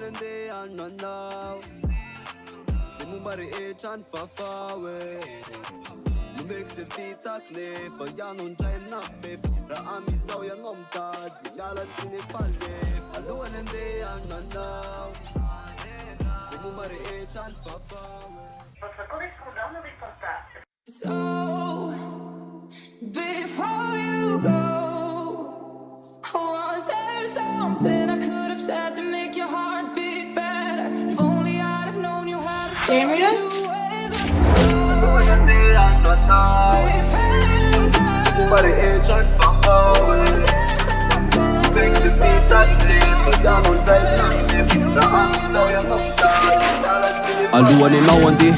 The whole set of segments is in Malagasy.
Alohanandeha nanao Zay momba rehetra ny fafawe Nomeko ze vitako nefa ianao ndray nampefy Raha amizao ianao mitady miala tsy nefalefa Alohanandeha nanao Zay momba rehetra ny fafawe Votre correspondant ne répond pas. So, before you go, was there something I could have said to make your heart beat better? If only I'd have known you had a story to ever tell. Before you go, was there something Alohany anao andeha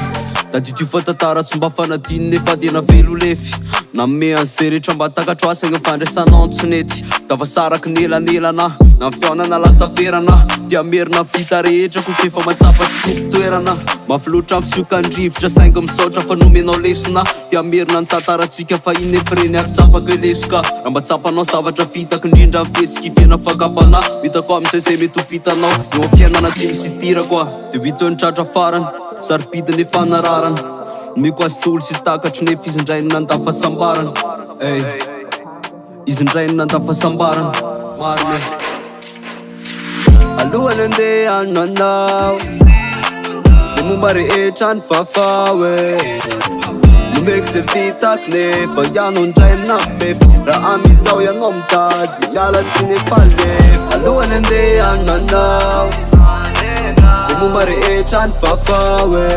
da ty fatantara tsy mba fanadiny nefa tena velo lefy Namme an'izay rehetra mba takatro asagna fandraisanao tsy nety Da fa saraky nelanelana na fiaonana lasa verana Dia merina vita rehetra ko fefa matsapa tsy tompo toerana Mafy loatra ampisiokan-drivotra saingy misaotra fa nomenao lesona Dia merina ny tantaratsika fa iny efireny ary tsapaka lesoka Raha mba tsapanao zavatra vitako indrindra mifesiky fena fakapana Hitako am'izay zay mety ho vitanao eo amin'ny fiainana tsy misy tira koa De vito ny tratra farany saripidiny efa nararany Miko azy tolo sy takatry nefa izy indray ny nandafasambarany Ey, izy indray ny nandafasambarany Marina Alohanandeha nanao Zay momba rehetra ny fafawe Nomeko ze vitako nefa ianao indray nampefy Raha amizao ianao mitady miala tsy nefalefa Alohanandeha nanao Zay momba rehetra ny fafawe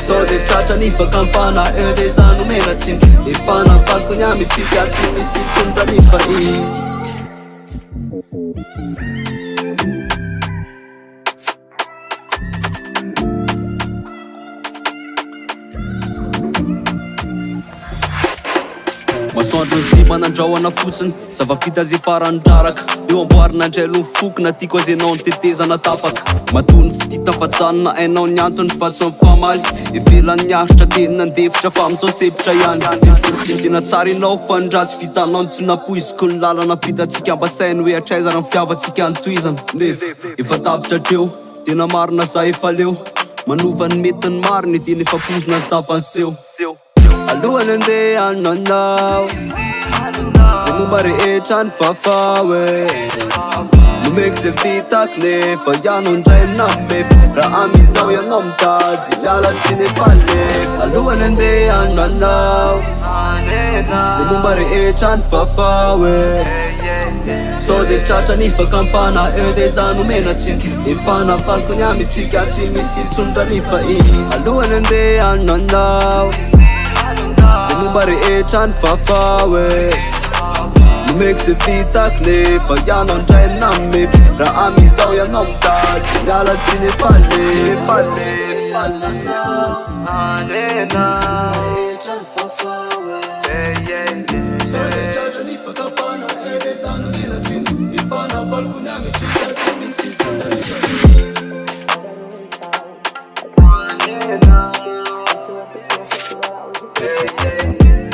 Sao de tratra ny fakampana eo de za nomena tsiny Efa nampaloko ny amy tsy piatsy misy tsondra ny fahiny Masoandro zy manandrahoana fotsiny Zava-pita zay farandraraka Eo amboarina ndray lo fokona Tiako azy enao ny tetezana tapaka Matony fitita fatsanona Ainao ny antony fa tsy mifamaly Evelan'ny ahitra tena ndefitra fa amizao sepitra ihany Tena tsara enao fa ny ratsy vitanao tsy napoiziko ny lalana vitatsika ambasainy hoe atraizana ny fiavatsika antoizana Nefa efa tapitra treo Tena marina za efa leo Manova ny mety ny mariny Dia nefa pozina ny zavanseho Alohanandeha nanao Zay momba rehetra ny fafawe Nomeko ze vitako nefa ianao indray nampefy Raha amizao ianao mitady miala tsy nefalefa Alohanandeha nanao Zay momba rehetra ny fafawe Sao de tratra ny fakampana eo de za nomena tsiny Efa nampaloko ny amy tsika tsy misy tsondra ny fahiny Alohanandeha nanao Zay momba rehetra ny fafawe Nomeko ze vitako nefa ianao indray nampefy Raha amizao ianao mitady miala tsy nefalefa Nanao Zay momba rehetra ny fafawe Sao de tratra ny fakampana eo de za nomena tsiny Efa nampaloko ny amy tsika tsy misy tsondra ny fahiny Yeah.